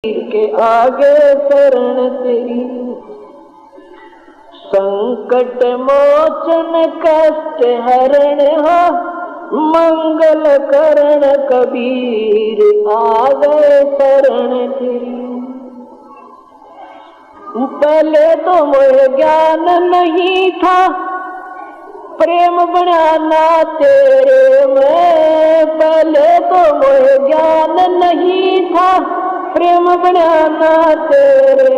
के आगे शरण तेरी। संकट मोचन कष्ट हरण हो मंगल करण कबीर आगे शरण तेरी। पहले तो मोह ज्ञान नहीं था प्रेम बनाना तेरे में। पहले तो मोह ज्ञान नहीं था प्रेम बनाना तेरे।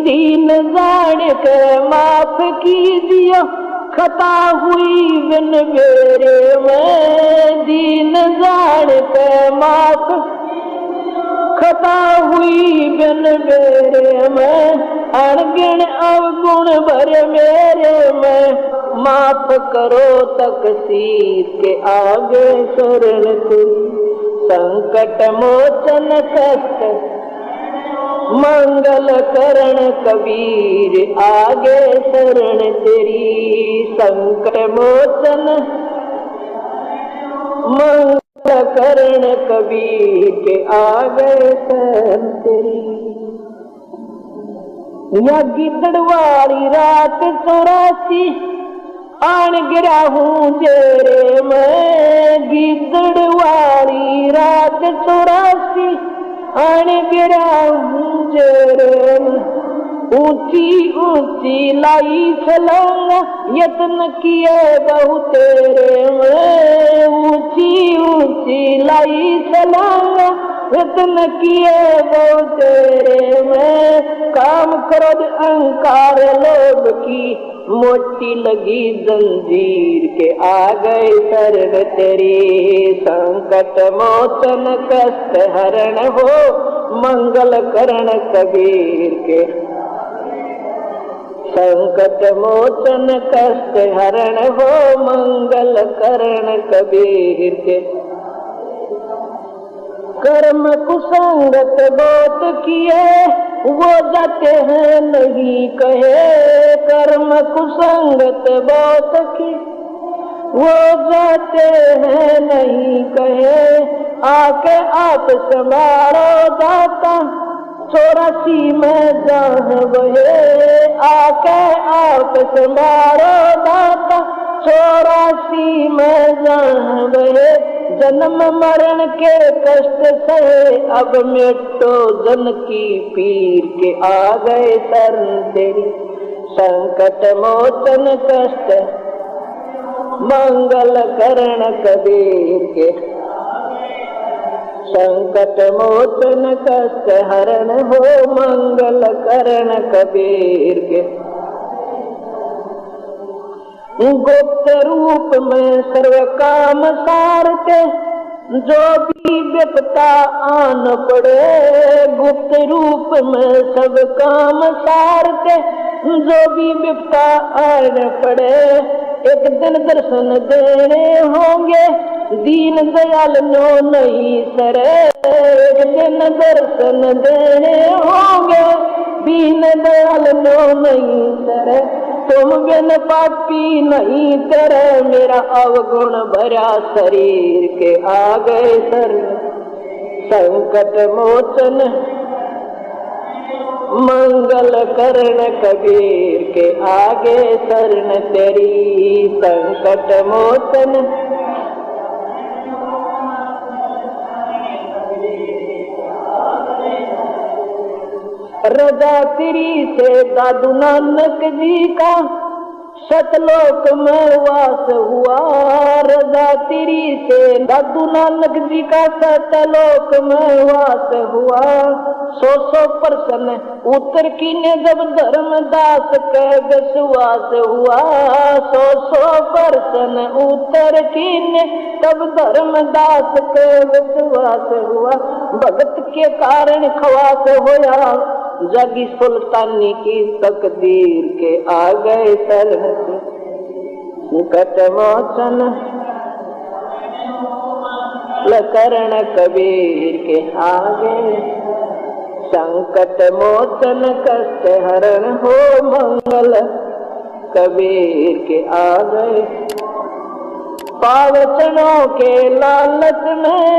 दीन जान के माफ कीजिए खता हुई बिन मेरे में। दीन जान के माफ खता हुई बिन मेरे में। अनगिन अवगुण भर मेरे में माफ करो तकसीर के आगे शरण तेरी। संकट मोचन कष्ट मंगल करण कबीर आगे शरण तेरी। संकट मोचन मंगल करण कबीर के आगे शरण तेरी। या गिद्दड़ वाली रात 84 आन गिरा हूँ जेरे में। गिद्दड़ वाली रात 84 आन गिरा हूँ जेरे में। ऊंची ऊंची लाई छलांगा यत्न किए बहु तेरे में। ऊंची ऊंची लाई छलांगा यत्न किए बहु तेरे में। काम क्रोध अहंकार लोभ की मोटी लगी जंजीर के आ गए शरण तेरी। संकट मोचन कष्ट हरण हो मंगल करण कबीर के। संकट मोचन कष्ट हरण हो मंगल करण कबीर के। कर्म कुसंगत बहुत किए वो जाते हैं नहीं कहे। कर्म कुसंगत बहुत किए वो जाते हैं नहीं कहे। आके आप संभालो दाता 84 में जहाँ बहे। आके आप संभालो दाता 84 में जहाँ बहे। जन्म मरण के कष्ट से अब मिटो जन की पीर के आ गए शरण तेरी। संकट मोचन कष्ट मंगल करण कबीर के। संकट मोचन कष्ट हरण हो मंगल करण कबीर के। गुप्त रूप में सर्व काम सारते जो भी विपता आन पड़े। गुप्त रूप में सब काम सारते जो भी विपता आन पड़े। एक दिन दर्शन देने होंगे दीन दयाल नो नहीं सरे। एक दिन दर्शन देने होंगे दीन दयाल नो नहीं सरे। तुम बिन पापी नहीं तेरे मेरा अवगुण भरा शरीर के आ गए शरण। संकट मोचन मंगल करण कबीर के आगे शरण तेरी। संकट मोचन रजा तेरी से दादू नानक जी का सतलोक में वास हुआ। रजा तेरी से दादू नानक जी का सतलोक में वास हुआ। 100% उत्तर की ने जब धर्मदास के विश्वास हुआ। 100% उत्तर की ने तब धर्मदास के विश्वास हुआ। भगत के कारण खवास होया जगी सुल्तानी की तकदीर के आ गए शरण से। संकट मोचन करण कबीर के आगे। संकट मोचन कष्ट हरण हो मंगल कबीर के आ गए। पावचनों के लालच में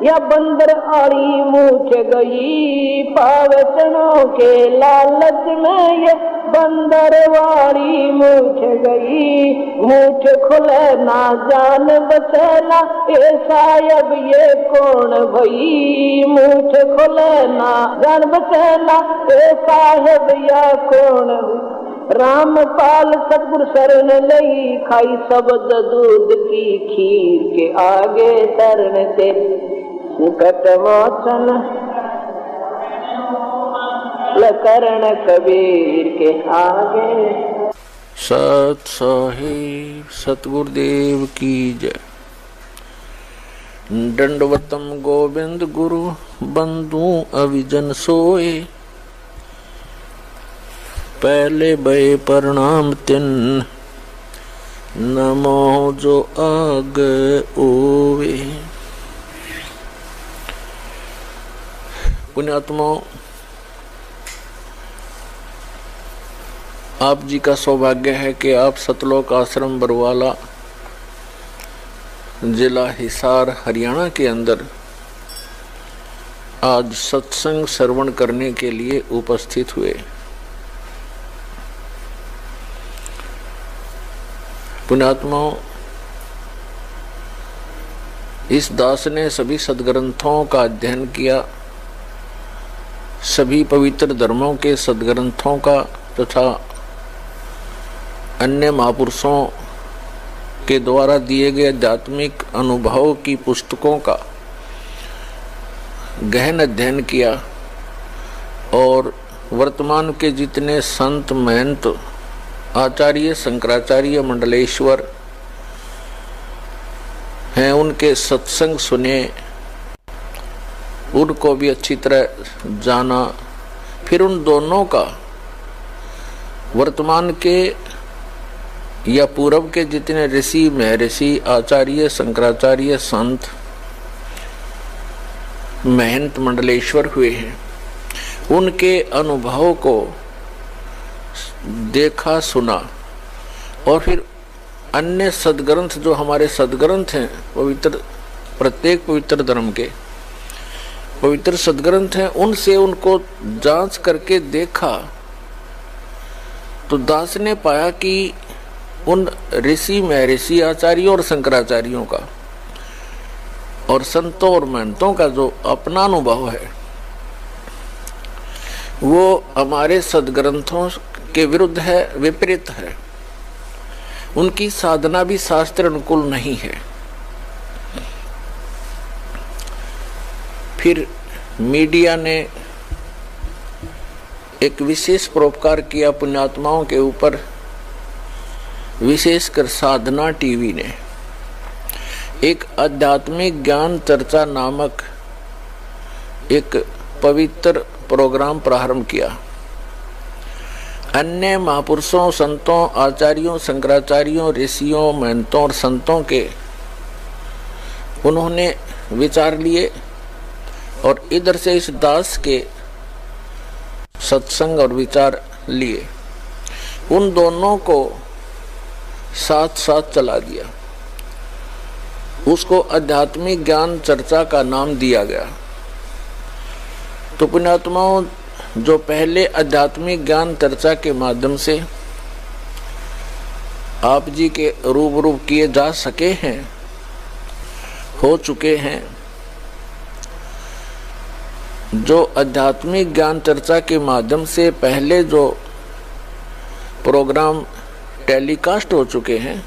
या बंदर आड़ी मूछ गई, पावचनों के लालच में ये बंदर वाली मूछ गई। मूछ खुले ना जान बचना, ए साहब ये कौन भई, मूछ खुले ना जान बचना, ए साहब या कौन। रामपाल सतगुरु शरण लई, खाई शब्द दूध की खीर के आगे शरण ते संकट मोचन करण कबीर के आगे। सत साहिब सतगुरुदेव की जय। दंडवतम गोविंद गुरु बंधु अविजन सोए, पहले बे प्रणाम तिन नमो जो आग ओवे। पुण्यात्माओं, आप जी का सौभाग्य है कि आप सतलोक आश्रम बरवाला, जिला हिसार, हरियाणा के अंदर आज सत्संग श्रवण करने के लिए उपस्थित हुए। पुण्यात्माओं, इस दास ने सभी सदग्रंथों का अध्ययन किया, सभी पवित्र धर्मों के सदग्रंथों का तथा अन्य महापुरुषों के द्वारा दिए गए आध्यात्मिक अनुभव की पुस्तकों का गहन अध्ययन किया और वर्तमान के जितने संत महंत आचार्य शंकराचार्य मंडलेश्वर हैं उनके सत्संग सुने, उनको भी अच्छी तरह जाना। फिर उन दोनों का वर्तमान के या पूर्व के जितने ऋषि महर्षि आचार्य शंकराचार्य संत महंत मंडलेश्वर हुए हैं, उनके अनुभव को देखा सुना और फिर अन्य सदग्रंथ जो हमारे सदग्रंथ हैं, पवित्र प्रत्येक पवित्र धर्म के पवित्र सदग्रंथ हैं, उनसे उनको जांच करके देखा तो दास ने पाया कि उन ऋषि महर्षि आचार्यों और शंकराचार्यों का और संतों और महंतों का जो अपना अनुभव है वो हमारे सदग्रंथों के विरुद्ध है, विपरीत है। उनकी साधना भी शास्त्र अनुकूल नहीं है। फिर मीडिया ने एक विशेष परोपकार किया पुण्यात्माओं के ऊपर, विशेषकर साधना टीवी ने एक आध्यात्मिक ज्ञान चर्चा नामक एक पवित्र प्रोग्राम प्रारंभ किया। अन्य महापुरुषों, संतों, आचार्यों, शंकराचार्यों, ऋषियों, महंतों और संतों के उन्होंने विचार लिए और इधर से इस दास के सत्संग और विचार लिए। उन दोनों को साथ साथ चला दिया। उसको आध्यात्मिक ज्ञान चर्चा का नाम दिया गया। तो पुण्यात्माओं, जो पहले आध्यात्मिक ज्ञान चर्चा के माध्यम से आप जी के रूबरू किए जा सके हैं, हो चुके हैं, जो आध्यात्मिक ज्ञान चर्चा के माध्यम से पहले जो प्रोग्राम टेलीकास्ट हो चुके हैं,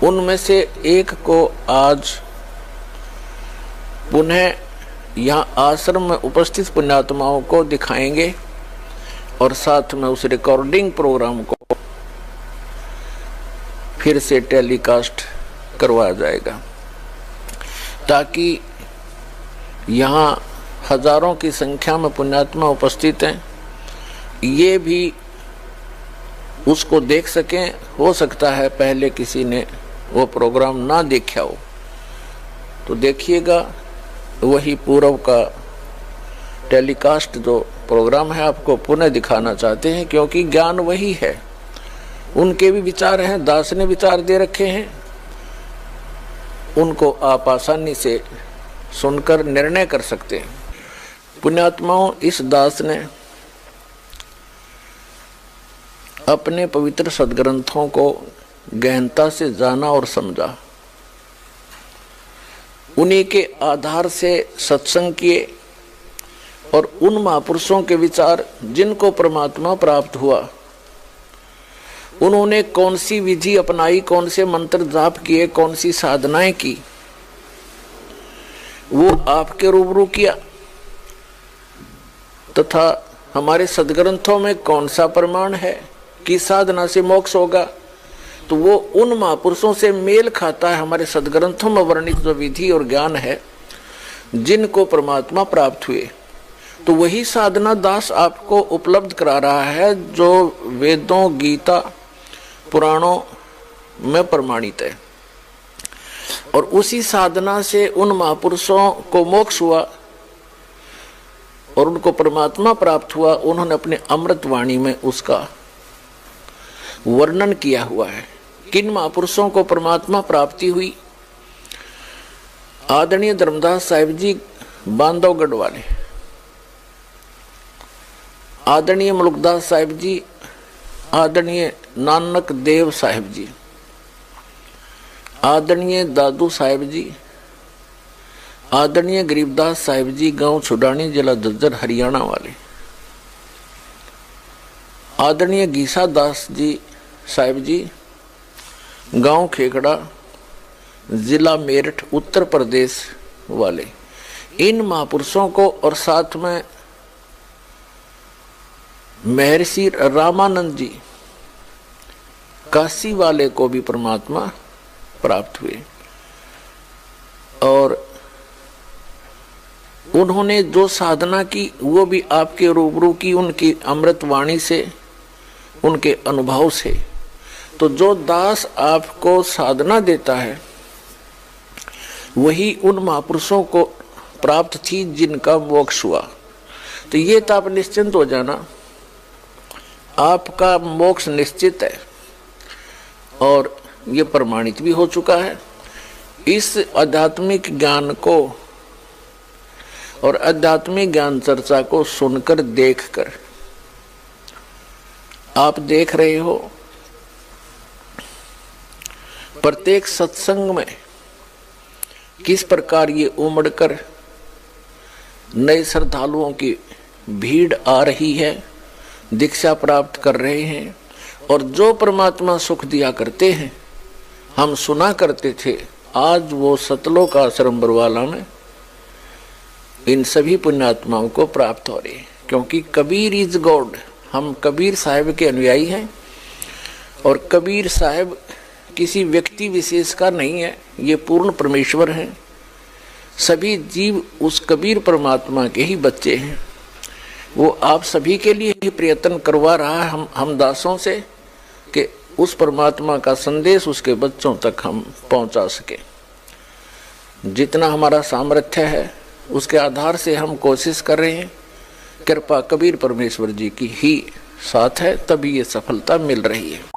उनमें से एक को आज पुनः यहाँ आश्रम में उपस्थित पुण्यात्माओं को दिखाएंगे और साथ में उस रिकॉर्डिंग प्रोग्राम को फिर से टेलीकास्ट करवाया जाएगा, ताकि यहाँ हजारों की संख्या में पुण्यात्मा उपस्थित हैं, ये भी उसको देख सकें। हो सकता है पहले किसी ने वो प्रोग्राम ना देखा हो, तो देखिएगा, वही पूर्व का टेलीकास्ट जो प्रोग्राम है आपको पुनः दिखाना चाहते हैं, क्योंकि ज्ञान वही है। उनके भी विचार हैं, दास ने विचार दे रखे हैं, उनको आप आसानी से सुनकर निर्णय कर सकते हैं। पुण्यात्माओं, इस दास ने अपने पवित्र सदग्रंथों को गहनता से जाना और समझा, उन्हीं के आधार से सत्संग किए और उन महापुरुषों के विचार जिनको परमात्मा प्राप्त हुआ, उन्होंने कौन सी विधि अपनाई, कौन से मंत्र जाप किए, कौन सी साधनाएं की, वो आपके रूबरू किया। तथा हमारे सदग्रंथों में कौन सा प्रमाण है कि साधना से मोक्ष होगा, तो वो उन महापुरुषों से मेल खाता है। हमारे सदग्रंथों में वर्णित जो विधि और ज्ञान है जिनको परमात्मा प्राप्त हुए, तो वही साधना दास आपको उपलब्ध करा रहा है जो वेदों, गीता, पुराणों में प्रमाणित है। और उसी साधना से उन महापुरुषों को मोक्ष हुआ और उनको परमात्मा प्राप्त हुआ। उन्होंने अपने अमृतवाणी में उसका वर्णन किया हुआ है। किन महापुरुषों को परमात्मा प्राप्ति हुई? आदरणीय धर्मदास साहिब जी बांधवगढ़ वाले, आदरणीय मुलुकदास साहिब जी, आदरणीय नानक देव साहिब जी, आदरणीय दादू साहिब जी, आदरणीय गरीबदास साहिब जी गांव छुडानी, जिला झज्जर, हरियाणा वाले, आदरणीय गीसा दास जी साहिब जी गांव खेकड़ा, जिला मेरठ, उत्तर प्रदेश वाले, इन महापुरुषों को और साथ में महर्षि रामानंद जी काशी वाले को भी परमात्मा प्राप्त हुए। और उन्होंने जो साधना की वो भी आपके रूबरू की, उनकी अमृतवाणी से, उनके अनुभव से। तो जो दास आपको साधना देता है वही उन महापुरुषों को प्राप्त थी जिनका मोक्ष हुआ। तो ये तो आप निश्चिंत हो जाना, आपका मोक्ष निश्चित है और ये प्रमाणित भी हो चुका है। इस आध्यात्मिक ज्ञान को और आध्यात्मिक ज्ञान चर्चा को सुनकर, देखकर आप देख रहे हो प्रत्येक सत्संग में किस प्रकार ये उमड़कर नए श्रद्धालुओं की भीड़ आ रही है, दीक्षा प्राप्त कर रहे हैं। और जो परमात्मा सुख दिया करते हैं, हम सुना करते थे, आज वो सतलोक आश्रम बरवाला में इन सभी पुण्यात्माओं को प्राप्त हो रहे हैं। क्योंकि कबीर इज गॉड, हम कबीर साहब के अनुयायी हैं और कबीर साहब किसी व्यक्ति विशेष का नहीं है, ये पूर्ण परमेश्वर हैं। सभी जीव उस कबीर परमात्मा के ही बच्चे हैं। वो आप सभी के लिए ही प्रयत्न करवा रहा है हम दासों से कि उस परमात्मा का संदेश उसके बच्चों तक हम पहुंचा सके। जितना हमारा सामर्थ्य है उसके आधार से हम कोशिश कर रहे हैं। कृपा कबीर परमेश्वर जी की ही साथ है, तभी ये सफलता मिल रही है।